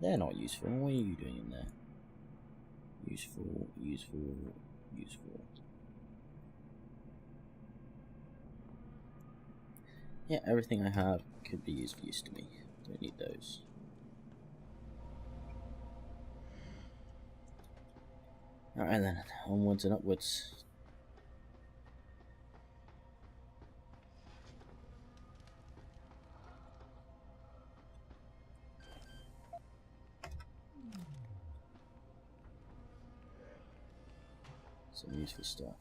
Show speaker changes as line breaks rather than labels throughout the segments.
They're not useful. What are you doing in there? Useful, useful, useful. Yeah, everything I have could be used to me. Don't need those. Alright then, onwards and upwards. Some useful stuff.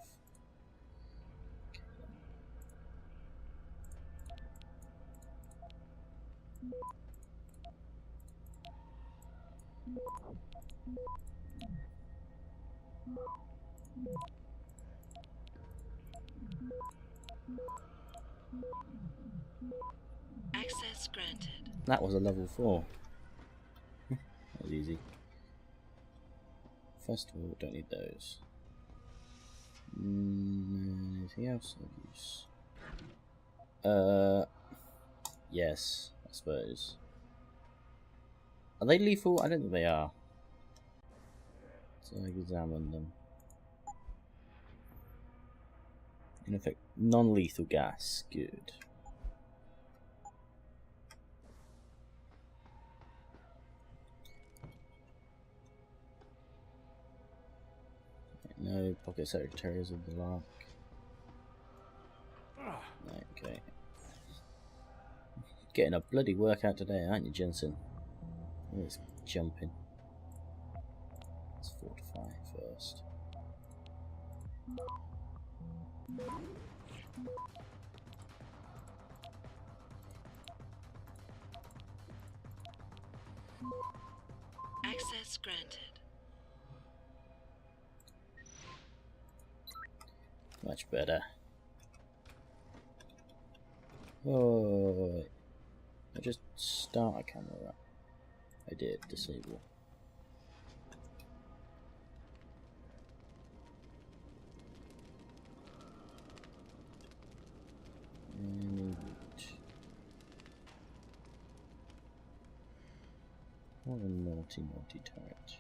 Access granted.
That was a level 4. That was easy. First of all, don't need those. Anything else of use? Yes, I suppose. Are they lethal? I don't think they are. So I examine them. In effect, non-lethal gas. Good. No pocket secretaries of the lark. Okay. Getting a bloody workout today, aren't you, Jensen? It's jumping. Let's fortify first.
Access granted.
Much better. Oh, I just start a camera. I did disable. What a naughty turret.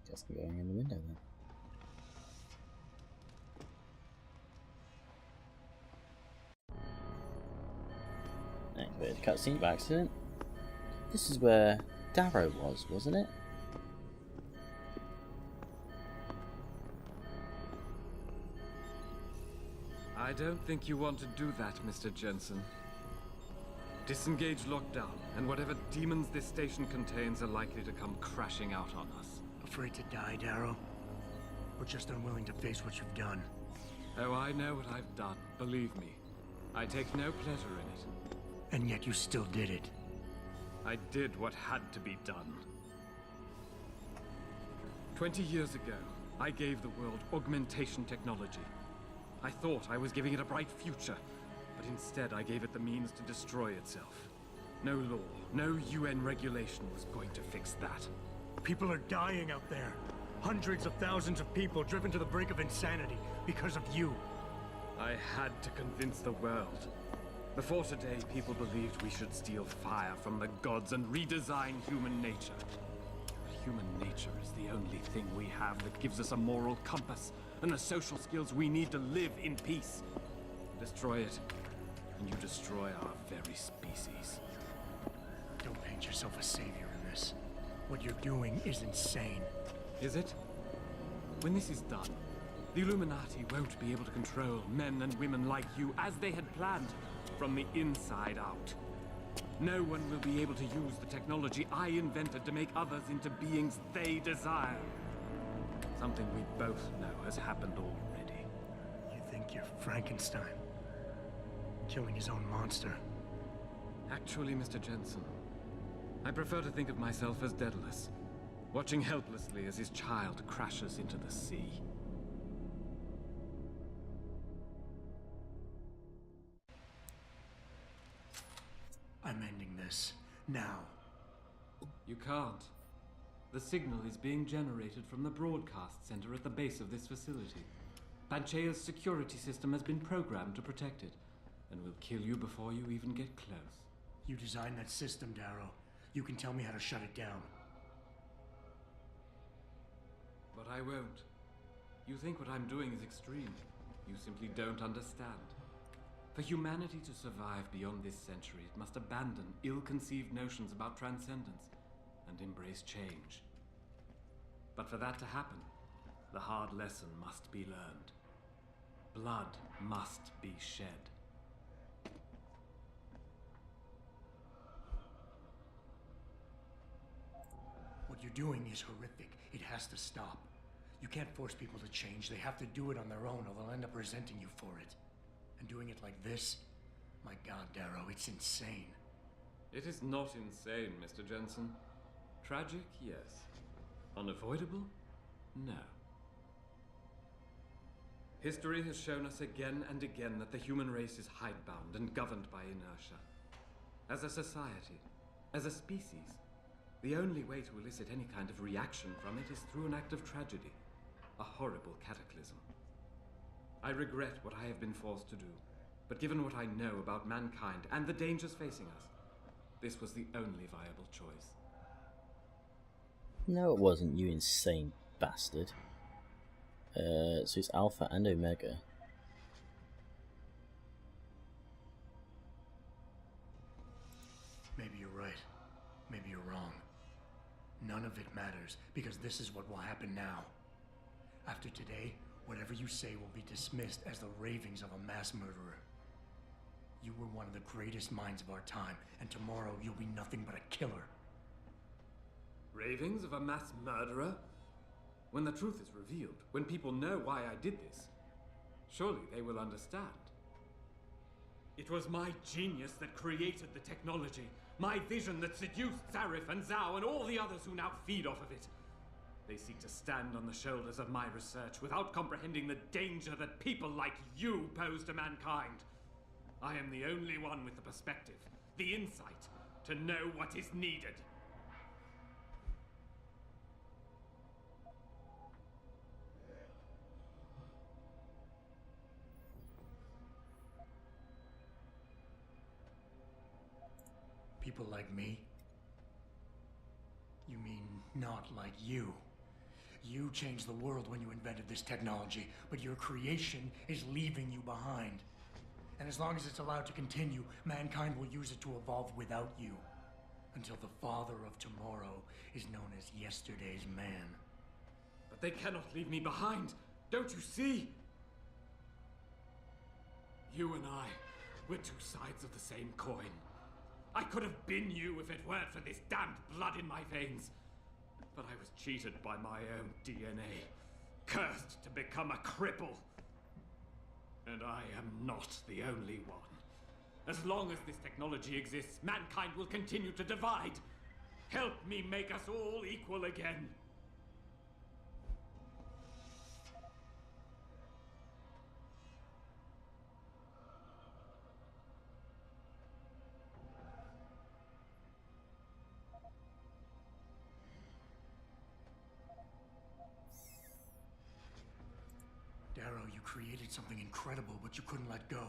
Just going in the window then. Activated cutscene by accident. This is where Darrow was, wasn't it?
I don't think you want to do that, Mr. Jensen. Disengage lockdown, and whatever demons this station contains are likely to come crashing out on us.
Afraid to die, Darrow? Or just unwilling to face what you've done?
Oh, I know what I've done, believe me. I take no pleasure in it.
And yet you still did it.
I did what had to be done. 20 years ago, I gave the world augmentation technology. I thought I was giving it a bright future, but instead I gave it the means to destroy itself. No law, no UN regulation was going to fix that.
People are dying out there. Hundreds of thousands of people driven to the brink of insanity because of you.
I had to convince the world. Before today, people believed we should steal fire from the gods and redesign human nature. But human nature is the only thing we have that gives us a moral compass and the social skills we need to live in peace. Destroy it, and you destroy our very species.
Don't paint yourself a savior in this. What you're doing is insane.
Is it? When this is done, the Illuminati won't be able to control men and women like you as they had planned, from the inside out. No one will be able to use the technology I invented to make others into beings they desire. Something we both know has happened already.
You think you're Frankenstein? Killing his own monster?
Actually, Mr. Jensen, I prefer to think of myself as Daedalus, watching helplessly as his child crashes into the sea.
I'm ending this. Now.
You can't. The signal is being generated from the broadcast center at the base of this facility. Panchea's security system has been programmed to protect it, and will kill you before you even get close.
You designed that system, Darrow. You can tell me how to shut it down.
But I won't. You think what I'm doing is extreme. You simply don't understand. For humanity to survive beyond this century, it must abandon ill-conceived notions about transcendence and embrace change. But for that to happen, the hard lesson must be learned. Blood must be shed.
What you're doing is horrific. It has to stop. You can't force people to change. They have to do it on their own, or they'll end up resenting you for it. And doing it like this? My God, Darrow, it's insane.
It is not insane, Mr. Jensen. Tragic, yes. Unavoidable? No. History has shown us again and again that the human race is hidebound and governed by inertia. As a society, as a species, the only way to elicit any kind of reaction from it is through an act of tragedy, a horrible cataclysm. I regret what I have been forced to do, but given what I know about mankind and the dangers facing us, this was the only viable choice.
No, it wasn't, you insane bastard. So it's Alpha and Omega.
Maybe you're right. Maybe you're wrong. None of it matters, because this is what will happen now. After today, whatever you say will be dismissed as the ravings of a mass murderer. You were one of the greatest minds of our time, and tomorrow you'll be nothing but a killer.
Ravings of a mass murderer? When the truth is revealed, when people know why I did this, surely they will understand. It was my genius that created the technology, my vision that seduced Zarif and Zhao and all the others who now feed off of it. They seek to stand on the shoulders of my research without comprehending the danger that people like you pose to mankind. I am the only one with the perspective, the insight, to know what is needed.
People like me? You mean not like you? You changed the world when you invented this technology, but your creation is leaving you behind. And as long as it's allowed to continue, mankind will use it to evolve without you. Until the father of tomorrow is known as yesterday's man.
But they cannot leave me behind. Don't you see? You and I, we're two sides of the same coin. I could have been you if it weren't for this damned blood in my veins. But I was cheated by my own DNA. Cursed to become a cripple. And I am not the only one. As long as this technology exists, mankind will continue to divide. Help me make us all equal again.
Darrow, you created something incredible, but you couldn't let go.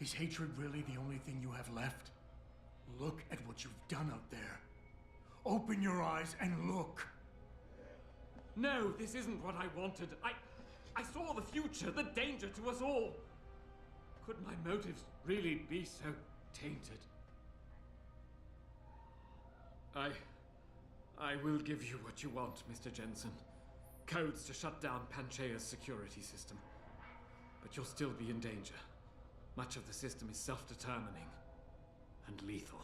Is hatred really the only thing you have left? Look at what you've done out there. Open your eyes and look.
No, this isn't what I wanted. I saw the future, the danger to us all. Could my motives really be so tainted? I will give you what you want, Mr. Jensen. Codes to shut down Panchea's security system. But you'll still be in danger. Much of the system is self-determining and lethal.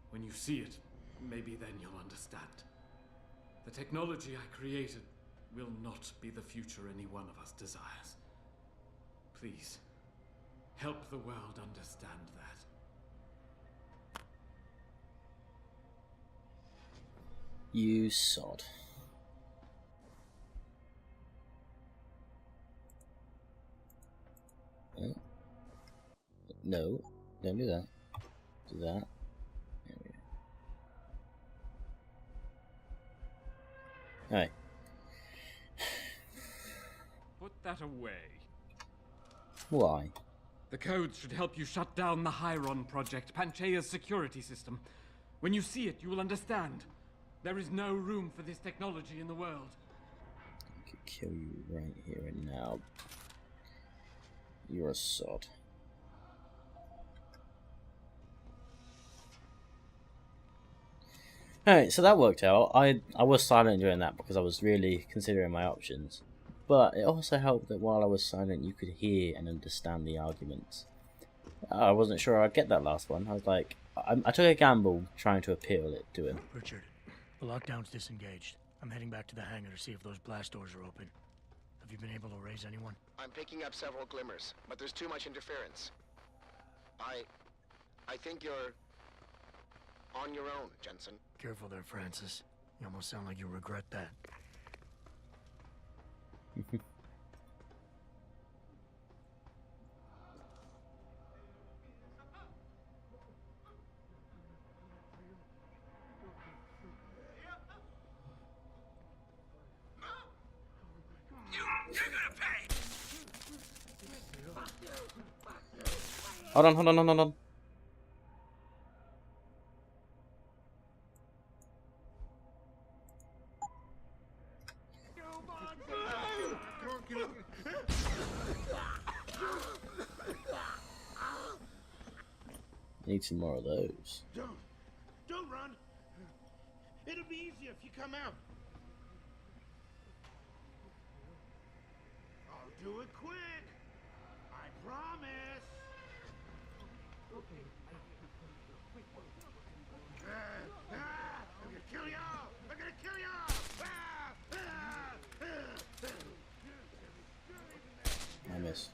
When you see it, maybe then you'll understand. The technology I created will not be the future any one of us desires. Please, help the world understand that.
You sod. No, don't do that. Do that. There we go. Alright.
Put that away.
Why?
The codes should help you shut down the Hyron project, Panchaea's security system. When you see it, you will understand. There is no room for this technology in the world.
I could kill you right here and now. You're a sod. Alright, so that worked out. I was silent during that because I was really considering my options. But it also helped that while I was silent you could hear and understand the arguments. I wasn't sure I'd get that last one. I was like, I took a gamble trying to appeal it to him.
Richard, the lockdown's disengaged. I'm heading back to the hangar to see if those blast doors are open. Have you been able to raise anyone?
I'm picking up several glimmers, but there's too much interference. I think you're on your own, Jensen.
Careful there, Francis. You almost sound like you regret that.
Hold on, hold on, hold on, hold on. Need some more of those.
Don't run. It'll be easier if you come out. I'll do it quick. I promise. I'm gonna kill y'all. I'm gonna kill y'all.
I miss.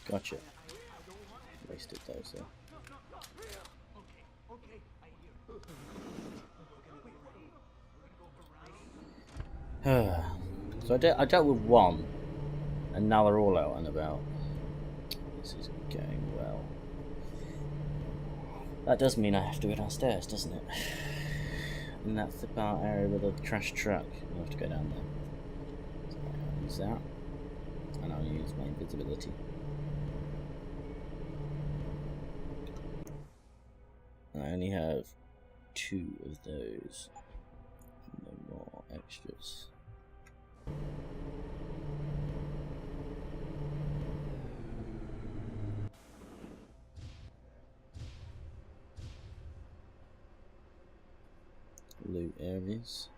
Gotcha. Wasted those there. So I dealt with one, and now they're all out and about. This is going well. That does mean I have to go downstairs, doesn't it? And that's the part area with the trash truck. I'll have to go down there. So I'll use that, and I'll use my invisibility. I only have 2 of those. No more extras. Loot areas.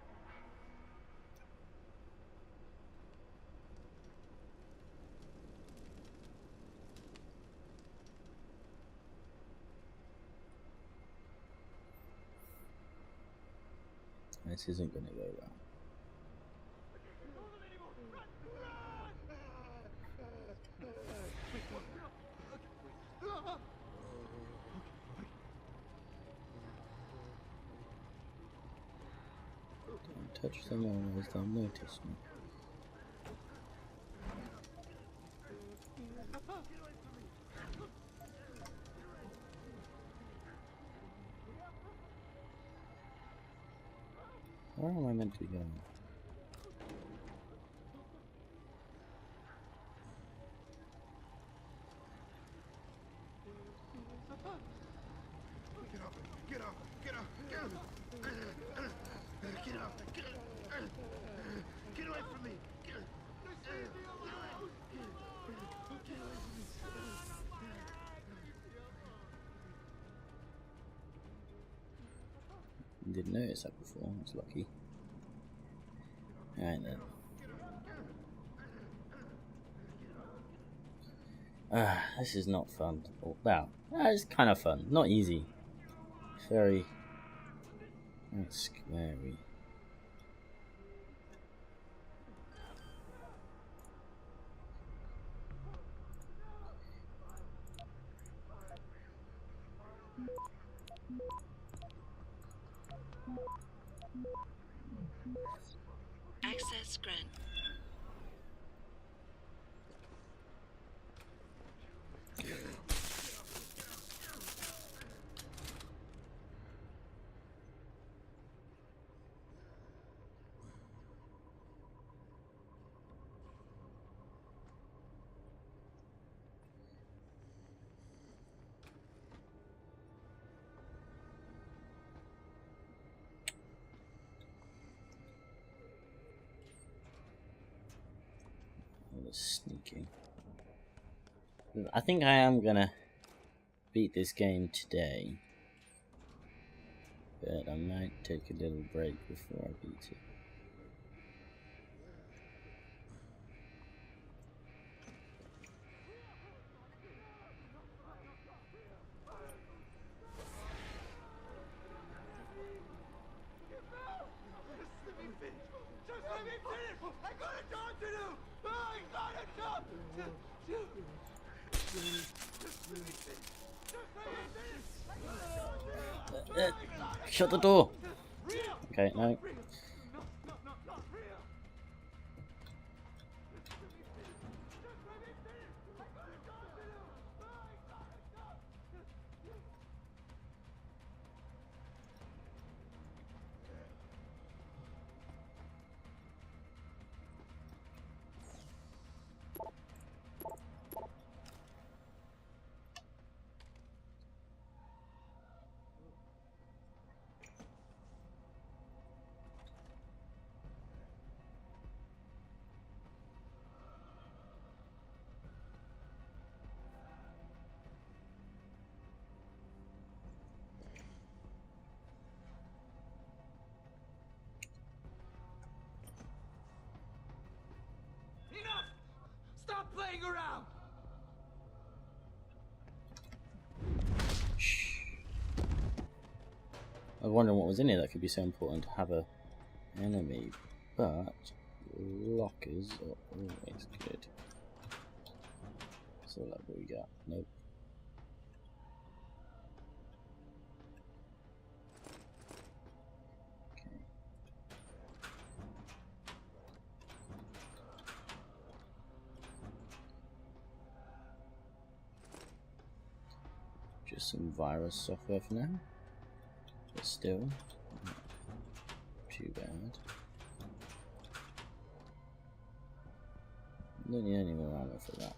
This isn't going to go well. Don't touch them all as they'll notice me. Where am I meant to be going?
Get away from me.
Didn't notice that before, I was lucky. Alright then. This is not fun. Well, it's kind of fun. Not easy. It's very scary.
Access grant.
Sneaking. I think I am gonna beat this game today, but I might take a little break before I beat it. Shut the door! Okay, no.
Enough! Stop playing around!
Shh. I was wondering what was in here that could be so important to have a enemy, but lockers are always good. So like what we got? Nope. Okay. Just some virus software for now, but still not too bad. Don't need any more ammo for that.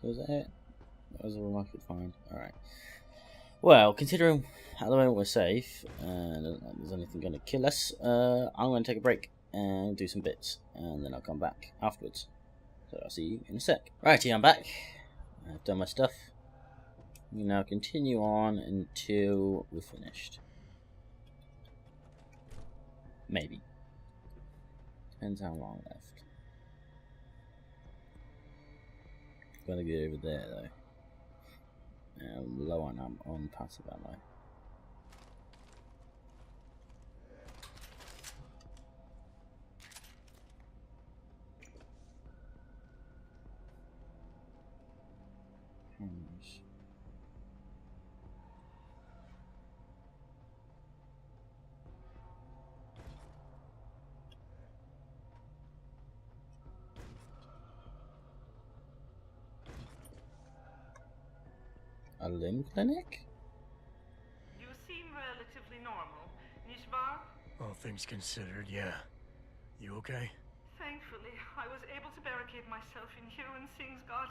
Was that it? That was all I could find. Alright. Well, considering at the moment we're safe and there's anything going to kill us, I'm going to take a break and do some bits, and then I'll come back afterwards. So I'll see you in a sec. Righty, I'm back. I've done my stuff. We now continue on until we're finished. Maybe. Depends how long left. Gonna get over there though. I'm low on passive ammo. A limb clinic?
You seem relatively normal, Nishbar?
All things considered, yeah. You okay?
Thankfully, I was able to barricade myself in here when things got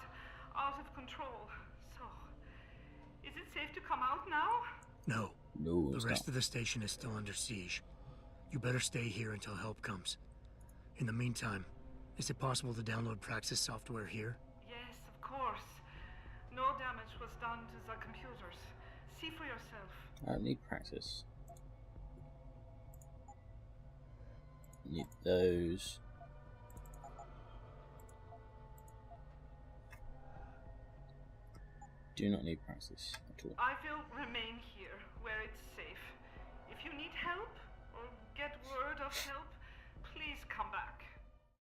out of control. So, is it safe to come out now?
No.
No,
The rest of the station is still under siege. You better stay here until help comes. In the meantime, is it possible to download Praxis software here?
Yes, of course. No damage was done to the computers. See for yourself.
I don't need practice. Need those. Do not need practice at all.
I will remain here